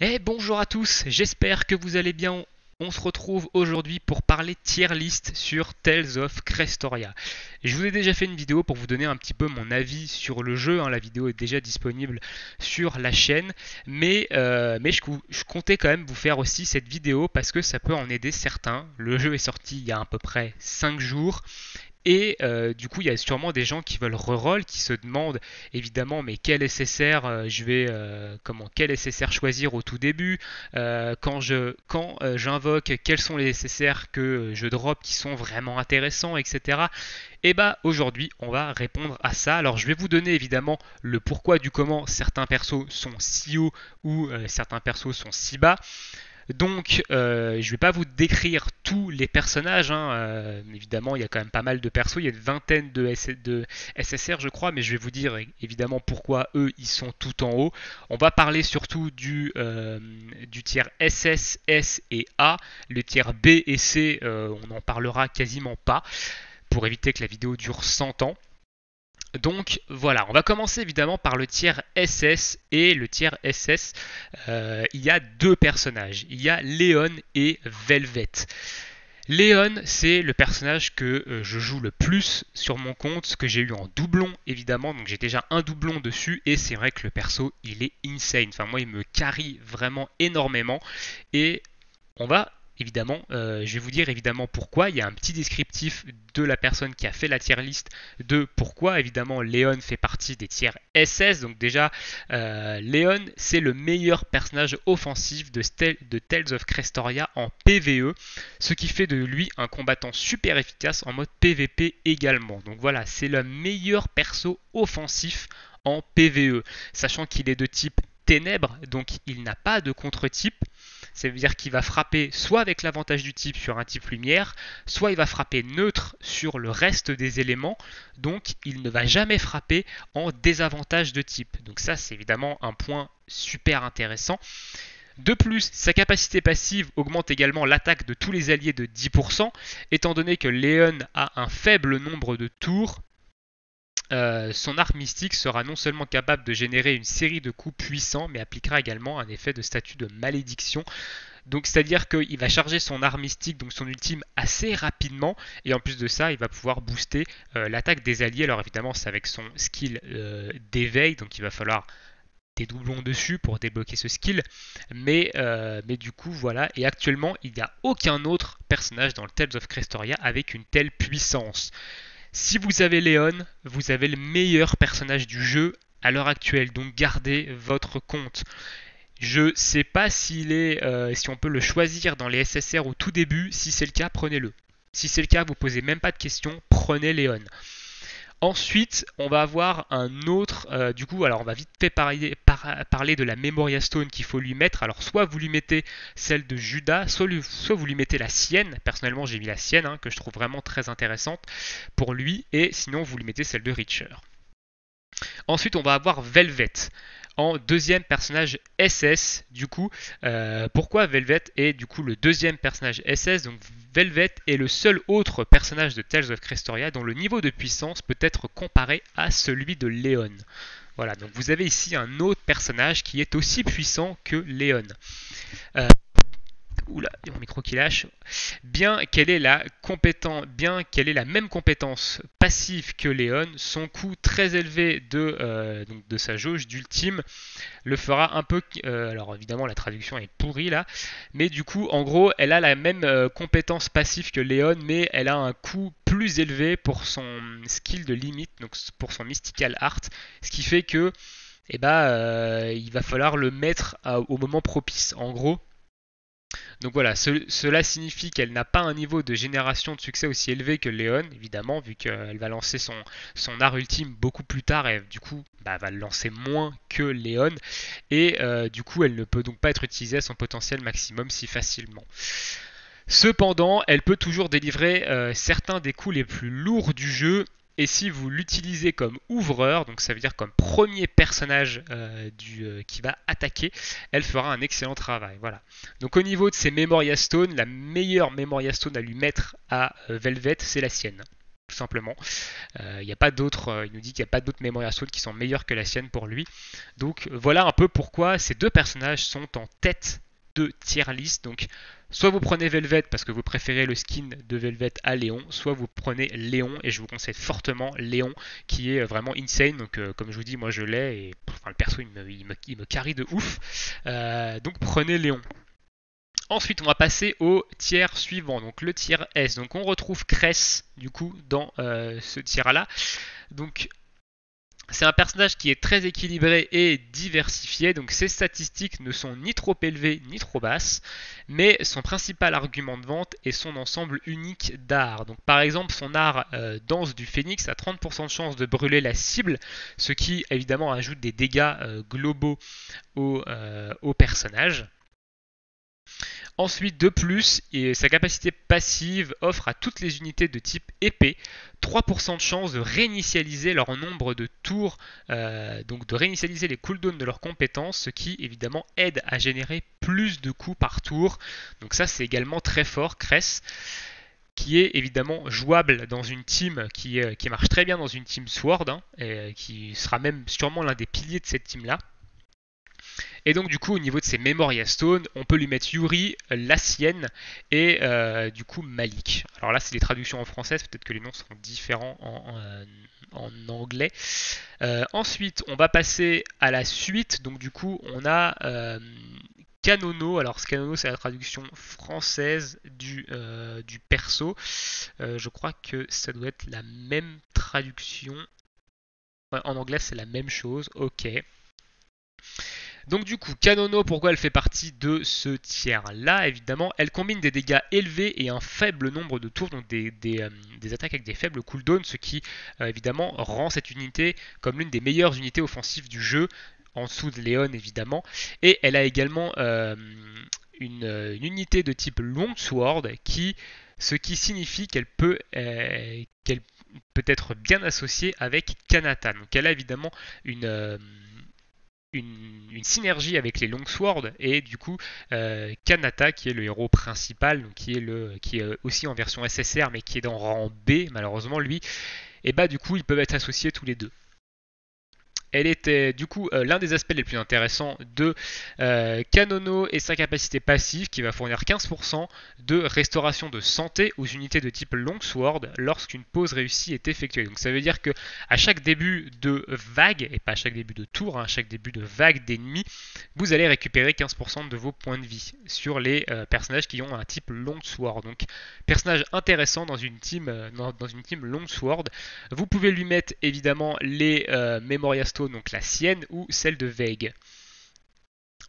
Eh bonjour à tous, j'espère que vous allez bien. On se retrouve aujourd'hui pour parler tier list sur Tales of Crestoria. Je vous ai déjà fait une vidéo pour vous donner un petit peu mon avis sur le jeu, hein. La vidéo est déjà disponible sur la chaîne, mais je comptais quand même vous faire aussi cette vidéo parce que ça peut en aider certains. Le jeu est sorti il y a à peu près 5 jours. Et du coup, il y a sûrement des gens qui veulent reroll, qui se demandent évidemment, mais quel SSR quel SSR choisir au tout début, quand j'invoque, quels sont les SSR que je drop qui sont vraiment intéressants, etc. Et bah aujourd'hui, on va répondre à ça. Alors, je vais vous donner évidemment le pourquoi du comment certains persos sont si hauts ou certains persos sont si bas. Donc, je ne vais pas vous décrire tous les personnages, hein. Évidemment, il y a quand même pas mal de persos. Il y a une vingtaine de SSR, je crois, mais je vais vous dire évidemment pourquoi eux, ils sont tout en haut. On va parler surtout du tiers SS, S et A. Le tiers B et C, on n'en parlera quasiment pas pour éviter que la vidéo dure 100 ans. Donc voilà, on va commencer évidemment par le tiers SS. Et le tiers SS, il y a deux personnages. Il y a Léon et Velvet. Léon, c'est le personnage que je joue le plus sur mon compte, que j'ai eu en doublon évidemment, donc j'ai déjà un doublon dessus et c'est vrai que le perso il est insane. Enfin moi il me carry vraiment énormément et on va évidemment, je vais vous dire évidemment pourquoi. Il y a un petit descriptif de la personne qui a fait la tier list de pourquoi évidemment Léon fait partie des tiers SS. Donc déjà, Léon c'est le meilleur personnage offensif de Tales of Crestoria en PvE, ce qui fait de lui un combattant super efficace en mode PvP également. Donc voilà, c'est le meilleur perso offensif en PvE, sachant qu'il est de type ténèbres, donc il n'a pas de contre-type. Ça veut dire qu'il va frapper soit avec l'avantage du type sur un type lumière, soit il va frapper neutre sur le reste des éléments, donc il ne va jamais frapper en désavantage de type. Donc ça c'est évidemment un point super intéressant. De plus, sa capacité passive augmente également l'attaque de tous les alliés de 10%, étant donné que Léon a un faible nombre de tours. Son arc mystique sera non seulement capable de générer une série de coups puissants, mais appliquera également un effet de statut de malédiction. Donc c'est-à-dire qu'il va charger son arme mystique, donc son ultime, assez rapidement, et en plus de ça, il va pouvoir booster l'attaque des alliés. Alors évidemment, c'est avec son skill d'éveil, donc il va falloir des doublons dessus pour débloquer ce skill. Mais du coup, voilà. Et actuellement, il n'y a aucun autre personnage dans le Tales of Crestoria avec une telle puissance. Si vous avez Léon, vous avez le meilleur personnage du jeu à l'heure actuelle, donc gardez votre compte. Je sais pas si on peut le choisir dans les SSR au tout début. Si c'est le cas, prenez-le. Si c'est le cas, vous posez même pas de questions, prenez Léon. Ensuite, on va avoir un autre. Du coup, alors on va vite fait parler de la Memoria Stone qu'il faut lui mettre. Alors, soit vous lui mettez celle de Judas, soit vous lui mettez la sienne. Personnellement, j'ai mis la sienne, hein, que je trouve vraiment très intéressante pour lui. Et sinon, vous lui mettez celle de Richer. Ensuite, on va avoir Velvet en deuxième personnage SS. Du coup, pourquoi Velvet est du coup le deuxième personnage SS? Donc Velvet est le seul autre personnage de Tales of Crestoria dont le niveau de puissance peut être comparé à celui de Léon. Voilà, donc vous avez ici un autre personnage qui est aussi puissant que Léon. Euh, Oula, il y a mon micro qui lâche. Bien qu'elle ait la même compétence passive que Léon, son coût très élevé donc de sa jauge d'ultime le fera un peu. Alors évidemment, la traduction est pourrie là, mais du coup, en gros, elle a la même compétence passive que Léon, mais elle a un coût plus élevé pour son skill de limite, donc pour son mystical art, ce qui fait que, il va falloir le mettre au moment propice. En gros. Donc voilà, cela signifie qu'elle n'a pas un niveau de génération de succès aussi élevé que Léon, évidemment, vu qu'elle va lancer son art ultime beaucoup plus tard et du coup va le lancer moins que Léon. Et du coup, elle ne peut donc pas être utilisée à son potentiel maximum si facilement. Cependant, elle peut toujours délivrer certains des coups les plus lourds du jeu. Et si vous l'utilisez comme ouvreur, donc ça veut dire comme premier personnage qui va attaquer, elle fera un excellent travail. Voilà. Donc au niveau de ses Memoria Stones, la meilleure Memoria Stone à lui mettre à Velvet, c'est la sienne. tout simplement. Il n'y a pas d'autres, il nous dit qu'il n'y a pas d'autres Memoria Stone qui sont meilleurs que la sienne pour lui. Donc voilà un peu pourquoi ces deux personnages sont en tête de tier list. Donc soit vous prenez Velvet parce que vous préférez le skin de Velvet à Léon, soit vous prenez Léon, et je vous conseille fortement Léon qui est vraiment insane. Donc comme je vous dis, moi je l'ai, et enfin, le perso il me carry de ouf. Donc prenez Léon. Ensuite, on va passer au tiers suivant, donc le tiers S. Donc on retrouve Cress du coup dans ce tiers-là. Donc c'est un personnage qui est très équilibré et diversifié, donc ses statistiques ne sont ni trop élevées ni trop basses, mais son principal argument de vente est son ensemble unique d'art. Donc par exemple, son art Danse du Phénix a 30% de chance de brûler la cible, ce qui évidemment ajoute des dégâts globaux au personnage. Ensuite, de plus, sa capacité passive offre à toutes les unités de type épée 3% de chance de réinitialiser leur nombre de tours, donc de réinitialiser les cooldowns de leurs compétences, ce qui évidemment aide à générer plus de coups par tour. Donc ça c'est également très fort, Cress, qui est évidemment jouable dans une team qui marche très bien dans une team Sword, hein, et qui sera même sûrement l'un des piliers de cette team là. Et donc du coup au niveau de ses Memoria Stone, on peut lui mettre Yuri, la sienne et du coup Malik. Alors là c'est des traductions en français, peut-être que les noms seront différents en anglais. Ensuite on va passer à la suite, donc du coup on a Kanono. Alors Kanono c'est la traduction française du perso. Je crois que ça doit être la même traduction. Ouais, en anglais c'est la même chose, ok. Donc du coup, Kanono, pourquoi elle fait partie de ce tiers-là? Évidemment, elle combine des dégâts élevés et un faible nombre de tours, donc des attaques avec des faibles cooldowns, ce qui évidemment rend cette unité comme l'une des meilleures unités offensives du jeu, en dessous de Léon évidemment. Et elle a également une unité de type Longsword, ce qui signifie qu'elle peut être bien associée avec Kanata. Donc elle a évidemment une synergie avec les Longsword, et du coup Kanata qui est le héros principal, donc qui est aussi en version SSR mais qui est dans rang B malheureusement lui, et bah du coup ils peuvent être associés tous les deux. Elle était du coup l'un des aspects les plus intéressants de Kanono et sa capacité passive qui va fournir 15% de restauration de santé aux unités de type Longsword lorsqu'une pause réussie est effectuée. Donc ça veut dire que à chaque début de vague, et pas à chaque début de tour, à chaque début de vague d'ennemis, vous allez récupérer 15% de vos points de vie sur les personnages qui ont un type Longsword. Donc personnage intéressant dans une team Longsword. Vous pouvez lui mettre évidemment les Memoria Stone, donc la sienne ou celle de Veig.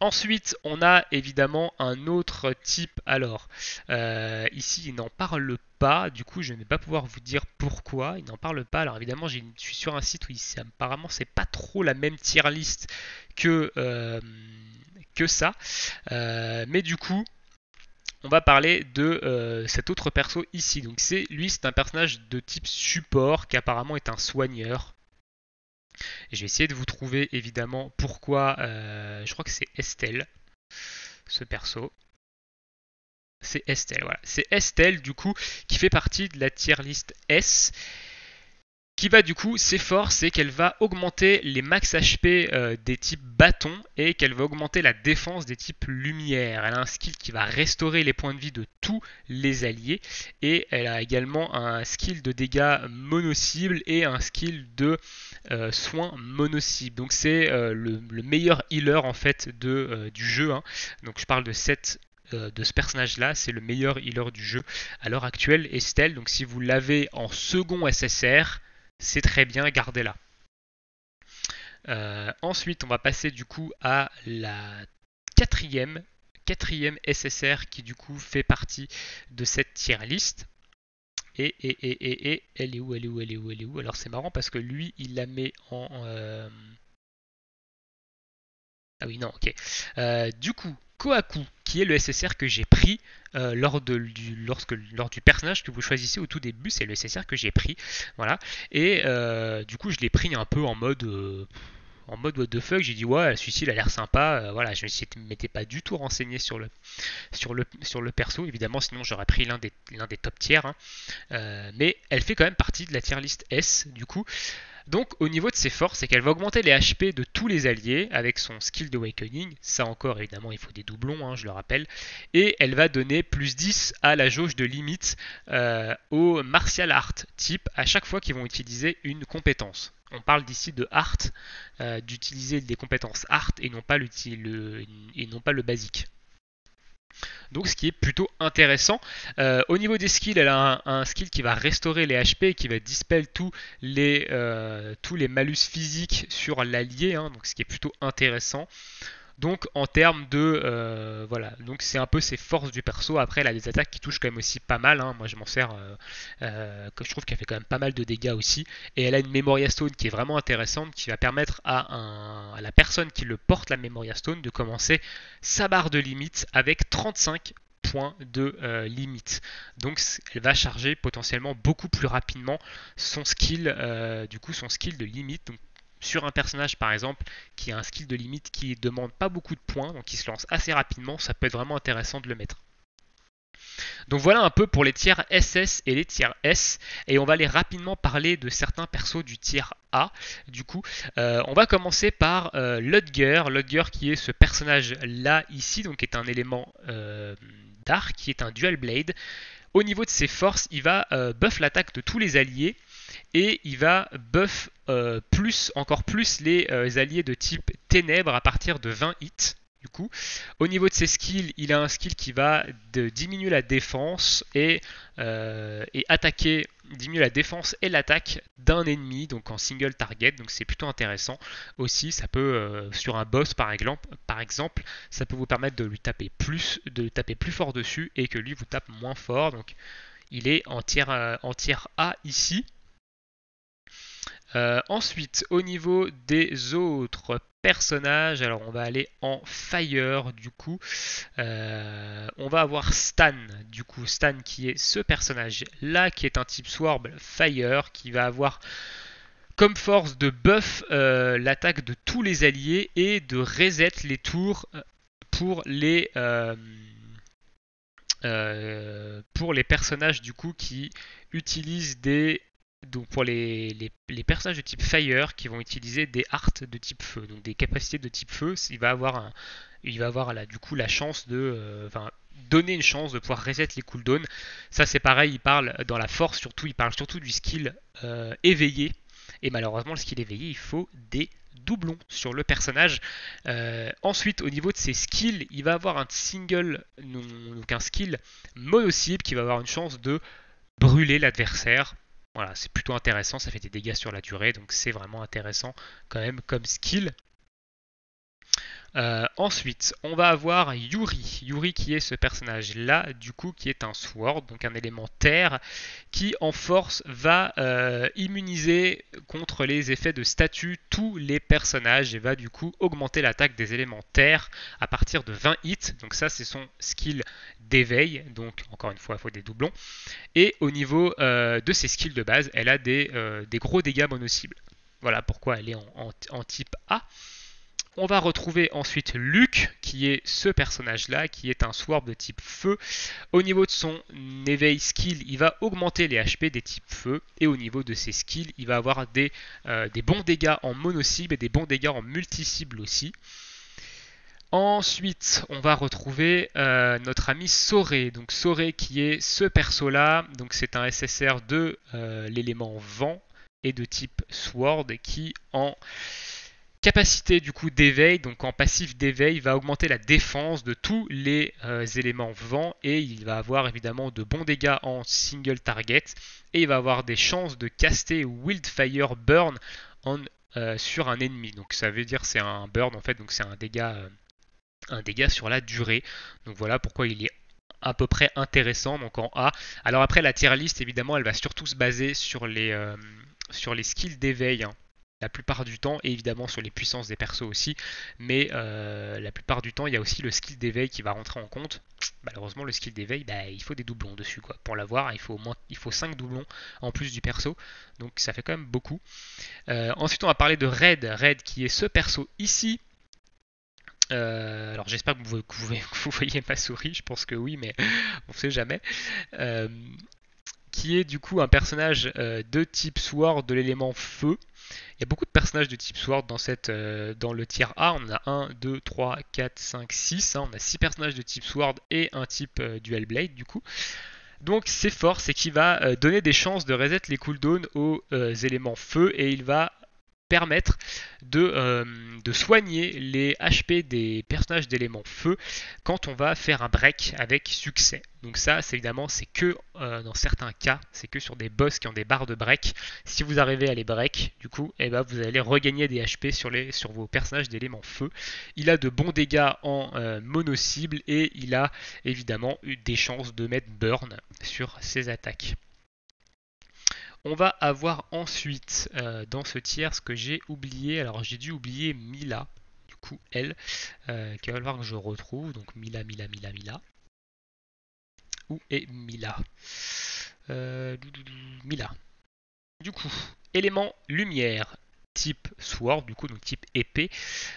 Ensuite, on a évidemment un autre type. Alors, ici, il n'en parle pas. Du coup, je ne vais pas pouvoir vous dire pourquoi. Il n'en parle pas. Alors, évidemment, je suis sur un site où apparemment, c'est pas trop la même tier list que ça. Mais du coup, on va parler de cet autre perso ici. Donc, c'est un personnage de type support qui apparemment est un soigneur. Et je vais essayer de vous trouver évidemment pourquoi. Je crois que c'est Estelle, ce perso. C'est Estelle, voilà. C'est Estelle du coup qui fait partie de la tier list S. Qui va du coup, c'est fort, c'est qu'elle va augmenter les max HP des types bâton et qu'elle va augmenter la défense des types lumière. Elle a un skill qui va restaurer les points de vie de tous les alliés, et elle a également un skill de dégâts mono-cible et un skill de soins mono-cible. Donc c'est le meilleur healer en fait du jeu, hein. Donc je parle de ce personnage là, c'est le meilleur healer du jeu à l'heure actuelle, Estelle. Donc si vous l'avez en second SSR, c'est très bien, gardez-la. Ensuite, on va passer du coup à la quatrième SSR qui du coup fait partie de cette tier list. Et elle est où? Alors c'est marrant parce que lui, il la met en... Ah oui, non, ok. Du coup, Kohaku, qui est le SSR que j'ai pris lors du personnage que vous choisissez au tout début, c'est le SSR que j'ai pris, voilà. Et du coup, je l'ai pris un peu en mode en mode what the fuck, j'ai dit ouais, celui-ci il a l'air sympa, voilà, je m'étais pas du tout renseigné sur le perso, évidemment, sinon j'aurais pris l'un des top tiers, hein. Mais elle fait quand même partie de la tier list S, du coup. Donc au niveau de ses forces, c'est qu'elle va augmenter les HP de tous les alliés avec son skill d'Awakening. Ça encore, évidemment, il faut des doublons, hein, je le rappelle. Et elle va donner plus 10 à la jauge de limite au Martial Art type à chaque fois qu'ils vont utiliser une compétence. On parle d'ici de Art, d'utiliser des compétences Art et non pas le basique. Donc ce qui est plutôt intéressant. Au niveau des skills, elle a un skill qui va restaurer les HP et qui va dispel tous les malus physiques sur l'allié, hein, donc ce qui est plutôt intéressant. Donc en termes de voilà, donc c'est un peu ses forces du perso. Après elle a des attaques qui touchent quand même aussi pas mal, hein. Moi je m'en sers, que je trouve qu'elle fait quand même pas mal de dégâts aussi. Et elle a une Memoria Stone qui est vraiment intéressante, qui va permettre à la personne qui le porte la Memoria Stone de commencer sa barre de limite avec 35 points de limite. Donc elle va charger potentiellement beaucoup plus rapidement son skill, son skill de limite. Donc sur un personnage par exemple qui a un skill de limite qui demande pas beaucoup de points, donc qui se lance assez rapidement, ça peut être vraiment intéressant de le mettre. Donc voilà un peu pour les tiers SS et les tiers S, et on va aller rapidement parler de certains persos du tiers A. Du coup, on va commencer par Ludger qui est ce personnage là ici, donc qui est un élément d'arc, qui est un dual blade. Au niveau de ses forces, il va buff l'attaque de tous les alliés et il va buff encore plus les alliés de type ténèbres à partir de 20 hits. Du coup, au niveau de ses skills, il a un skill qui va diminuer la défense et diminuer la défense et l'attaque d'un ennemi, donc en single target, donc c'est plutôt intéressant. Aussi, ça peut, sur un boss par exemple, ça peut vous permettre de lui taper plus fort dessus et que lui vous tape moins fort. Donc il est en tier A ici. Ensuite, au niveau des autres personnages, alors on va aller en Fire du coup. On va avoir Stan, du coup, Stan qui est ce personnage là, qui est un type Sword Fire, qui va avoir comme force de buff l'attaque de tous les alliés et de reset les tours pour les personnages du coup qui utilisent des... Donc pour les personnages de type Fire qui vont utiliser des arts de type Feu, donc des capacités de type Feu, il va avoir là, du coup la chance de... donner une chance de pouvoir reset les cooldowns. Ça c'est pareil, il parle dans la force surtout, il parle surtout du skill éveillé. Et malheureusement le skill éveillé, il faut des doublons sur le personnage. Ensuite, au niveau de ses skills, il va avoir un skill mono-cible qui va avoir une chance de brûler l'adversaire. Voilà, c'est plutôt intéressant, ça fait des dégâts sur la durée, donc c'est vraiment intéressant quand même comme skill. Ensuite, on va avoir Yuri qui est ce personnage-là, du coup, qui est un sword, donc un élément terre, qui en force va immuniser contre les effets de statut tous les personnages et va du coup augmenter l'attaque des éléments terre à partir de 20 hits. Donc ça, c'est son skill d'éveil, donc encore une fois, il faut des doublons. Et au niveau de ses skills de base, elle a des gros dégâts mono-cibles. Voilà pourquoi elle est en type A. On va retrouver ensuite Luke, qui est ce personnage-là, qui est un sword de type feu. Au niveau de son éveil skill, il va augmenter les HP des types feu. Et au niveau de ses skills, il va avoir des bons dégâts en mono-cible et des bons dégâts en multi-cible aussi. Ensuite, on va retrouver notre ami Soré. Donc Soré qui est ce perso-là. Donc c'est un SSR de l'élément vent et de type sword qui en capacité du coup d'éveil, donc en passif d'éveil, va augmenter la défense de tous les éléments vent et il va avoir évidemment de bons dégâts en single target et il va avoir des chances de caster Wildfire Burn sur un ennemi. Donc ça veut dire c'est un burn en fait, donc c'est un dégât sur la durée. Donc voilà pourquoi il est à peu près intéressant, donc en A. Alors après la tier list évidemment elle va surtout se baser sur les skills d'éveil, hein, la plupart du temps, et évidemment sur les puissances des persos aussi, mais la plupart du temps il y a aussi le skill d'éveil qui va rentrer en compte. malheureusement le skill d'éveil, bah, il faut des doublons dessus quoi. Pour l'avoir, il faut 5 doublons en plus du perso, donc ça fait quand même beaucoup. Ensuite on va parler de Red qui est ce perso ici. Alors j'espère que vous voyez ma souris, je pense que oui, mais on sait jamais. Qui est du coup un personnage de type Sword de l'élément feu. Il y a beaucoup de personnages de type Sword dans le tier A. On a 1, 2, 3, 4, 5, 6. On a 6 personnages de type Sword et un type Dual Blade du coup. Donc c'est fort, c'est qu'il va donner des chances de reset les cooldowns aux éléments feu et il va permettre de soigner les HP des personnages d'éléments feu quand on va faire un break avec succès. Donc ça, c'est évidemment, c'est que dans certains cas, c'est que sur des boss qui ont des barres de break. Si vous arrivez à les break, du coup, eh ben, vous allez regagner des HP sur vos personnages d'éléments feu. Il a de bons dégâts en mono-cible et il a évidemment eu des chances de mettre burn sur ses attaques. On va avoir ensuite dans ce tiers ce que j'ai oublié. Alors j'ai dû oublier Mila, du coup elle, qu'il va falloir que je retrouve. Donc Mila. Où est Mila Mila. Du coup, élément lumière, type sword, du coup, donc type épée.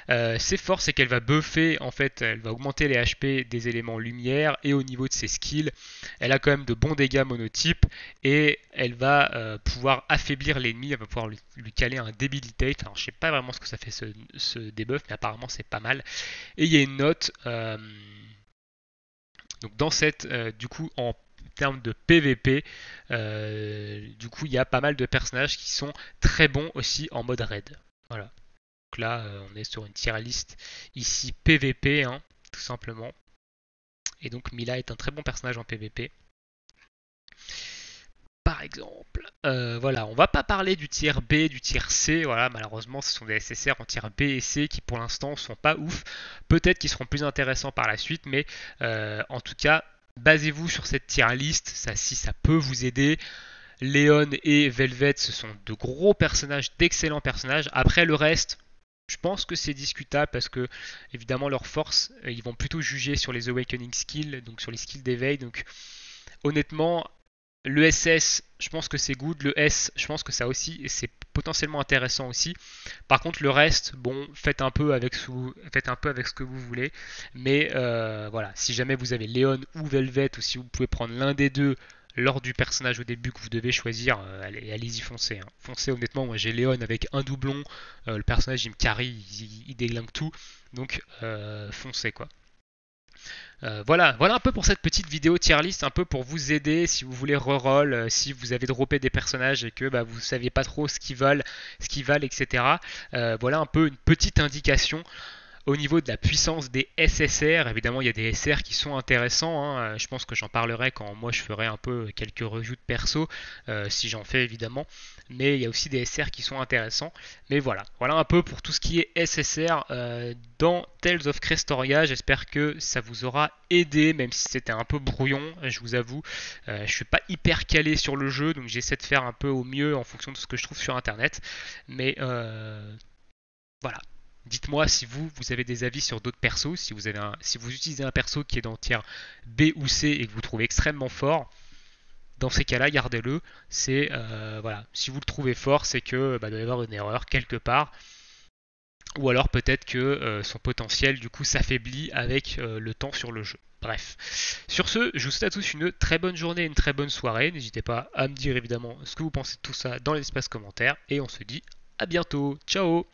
C'est fort, c'est qu'elle va buffer, en fait, elle va augmenter les HP des éléments lumière et au niveau de ses skills, elle a quand même de bons dégâts monotypes et elle va pouvoir affaiblir l'ennemi, elle va pouvoir lui caler un debilitate. Alors, je sais pas vraiment ce que ça fait ce debuff, mais apparemment c'est pas mal. Et il y a une note, donc dans cette, du coup, en termes de PVP, du coup, il y a pas mal de personnages qui sont très bons aussi en mode raid. Voilà. Donc là, on est sur une tier list ici PVP, hein, tout simplement. Et donc Mila est un très bon personnage en PVP. Par exemple, voilà, on va pas parler du tier B, du tier C. Voilà, malheureusement, ce sont des SSR en tier B et C qui pour l'instant sont pas ouf. Peut-être qu'ils seront plus intéressants par la suite, mais en tout cas, basez-vous sur cette tier list, ça, si ça peut vous aider. Léon et Velvet, ce sont de gros personnages, d'excellents personnages. Après le reste, je pense que c'est discutable parce que évidemment leur force, ils vont plutôt juger sur les awakening skills, donc sur les skills d'éveil. Donc honnêtement, le SS, je pense que c'est good. Le S, je pense que ça aussi, c'est potentiellement intéressant aussi. Par contre, le reste, bon, faites un peu avec ce que vous voulez. Mais voilà, si jamais vous avez Léon ou Velvet, ou si vous pouvez prendre l'un des deux lors du personnage au début que vous devez choisir, allez-y, foncez. Hein. Foncez, honnêtement, moi j'ai Léon avec un doublon. Le personnage, il me carry, il déglingue tout. Donc, foncez quoi. Voilà un peu pour cette petite vidéo tier list, un peu pour vous aider si vous voulez reroll, si vous avez droppé des personnages et que vous ne saviez pas trop ce qu'ils valent, etc. Voilà un peu une petite indication au niveau de la puissance des SSR. Évidemment, il y a des SR qui sont intéressants. Hein. Je pense que j'en parlerai quand moi je ferai un peu quelques reviews de perso, si j'en fais évidemment. Mais il y a aussi des SR qui sont intéressants. Mais voilà un peu pour tout ce qui est SSR dans Tales of Crestoria. J'espère que ça vous aura aidé, même si c'était un peu brouillon, je vous avoue. Je suis pas hyper calé sur le jeu, donc j'essaie de faire un peu au mieux en fonction de ce que je trouve sur internet. Mais voilà. Dites-moi si vous avez des avis sur d'autres persos, si vous utilisez un perso qui est dans tier B ou C et que vous trouvez extrêmement fort. Dans ces cas-là, gardez-le. C'est voilà, si vous le trouvez fort, c'est que doit y avoir une erreur quelque part, ou alors peut-être que son potentiel du coup s'affaiblit avec le temps sur le jeu. Bref. Sur ce, je vous souhaite à tous une très bonne journée, une très bonne soirée. N'hésitez pas à me dire évidemment ce que vous pensez de tout ça dans l'espace commentaire, et on se dit à bientôt. Ciao.